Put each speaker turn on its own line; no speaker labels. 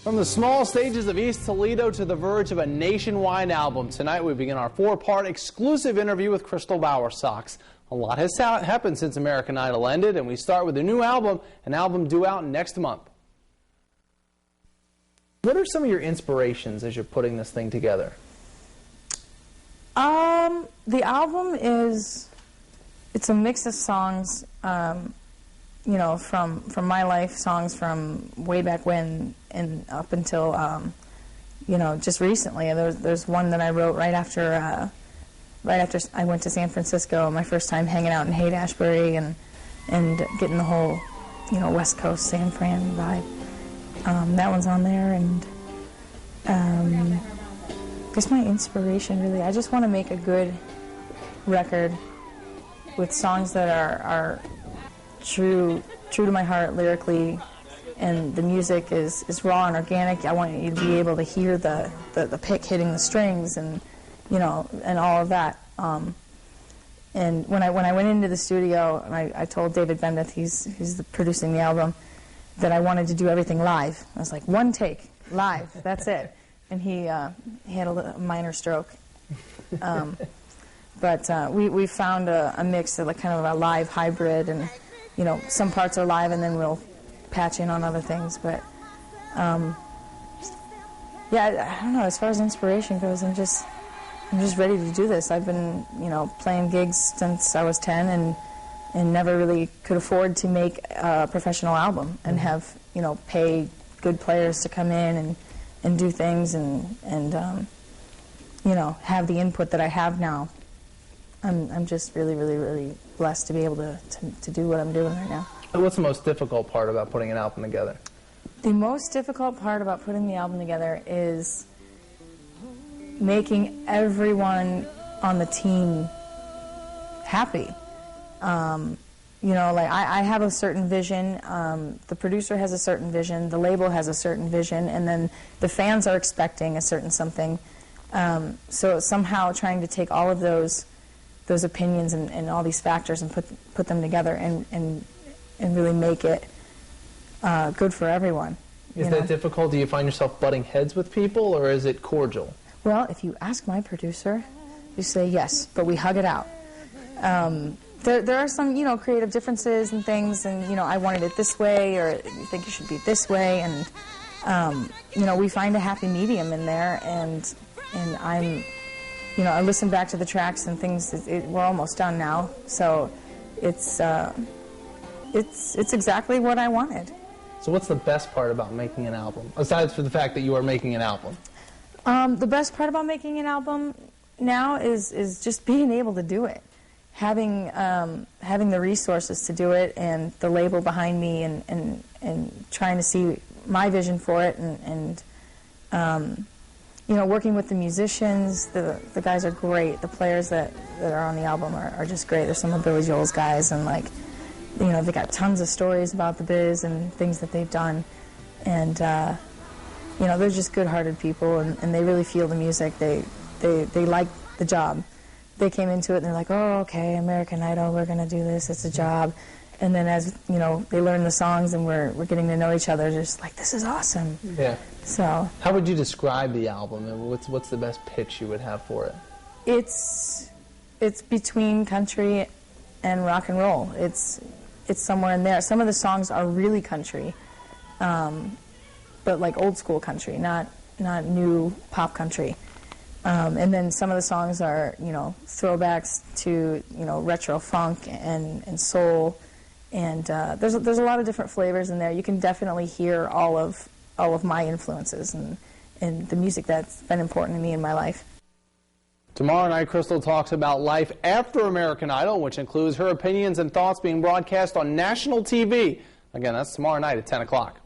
From the small stages of East Toledo to the verge of a nationwide album, tonight we begin our four-part exclusive interview with Crystal Bowersox. A lot has happened since American Idol ended, and we start with a new album, an album due out next month. What are some of your inspirations as you're putting this thing together?
The album it's a mix of songs, you know, from my life, songs from way back when and up until, you know, just recently. There's one that I wrote right after I went to San Francisco, my first time hanging out in Haight-Ashbury and getting the whole, you know, West Coast San Fran vibe. That one's on there, and just my inspiration, really. I just want to make a good record with songs that are true to my heart lyrically, and the music is raw and organic. I want you to be able to hear the pick hitting the strings, and you know, and all of that. And when I went into the studio, and I told David Bendeth, he's producing the album, that I wanted to do everything live. I was like, one take, live, that's it. And he had a minor stroke. But we found a mix of like kind of a live hybrid, and you know, some parts are live and then we'll patch in on other things. But yeah, I don't know, as far as inspiration goes, I'm just ready to do this. I've been, you know, playing gigs since I was 10 and never really could afford to make a professional album and have, you know, pay good players to come in and do things and you know, have the input that I have now. I'm just really blessed to be able to do what I'm doing right now.
What's the most difficult part about putting an album together?
The most difficult part about putting the album together is making everyone on the team happy. You know, like I have a certain vision, the producer has a certain vision, the label has a certain vision, and then the fans are expecting a certain something. So somehow trying to take all of those opinions and all these factors and put them together and really make it good for everyone.
Is that difficult? Do you find yourself butting heads with people, or is it cordial?
Well, if you ask my producer, you say yes, but we hug it out. There are some, you know, creative differences and things, and, you know, I wanted it this way, or you think it should be this way, and, you know, we find a happy medium in there, and I'm, you know, I listen back to the tracks and things, we're almost done now, so it's exactly what I wanted.
So what's the best part about making an album, aside from the fact that you are making an album?
The best part about making an album now is just being able to do it. Having the resources to do it, and the label behind me, and trying to see my vision for it, and you know, working with the musicians. The guys are great. The players that are on the album are just great. They're some of Billy Joel's guys, and like, you know, they got tons of stories about the biz and things that they've done, and you know, they're just good-hearted people, and they really feel the music. They like the job. They came into it and they're like, oh, okay, American Idol, we're going to do this, it's a job. And then as, you know, they learn the songs and we're getting to know each other, they're just like, this is awesome.
Yeah.
So.
How would you describe the album, and what's the best pitch you would have for it?
It's between country and rock and roll. It's somewhere in there. Some of the songs are really country, but like old school country, not new pop country. And then some of the songs are, you know, throwbacks to, you know, retro funk and soul, and there's a lot of different flavors in there. You can definitely hear all of my influences and the music that's been important to me in my life.
Tomorrow night, Crystal talks about life after American Idol, which includes her opinions and thoughts being broadcast on national TV. Again, that's tomorrow night at 10 o'clock.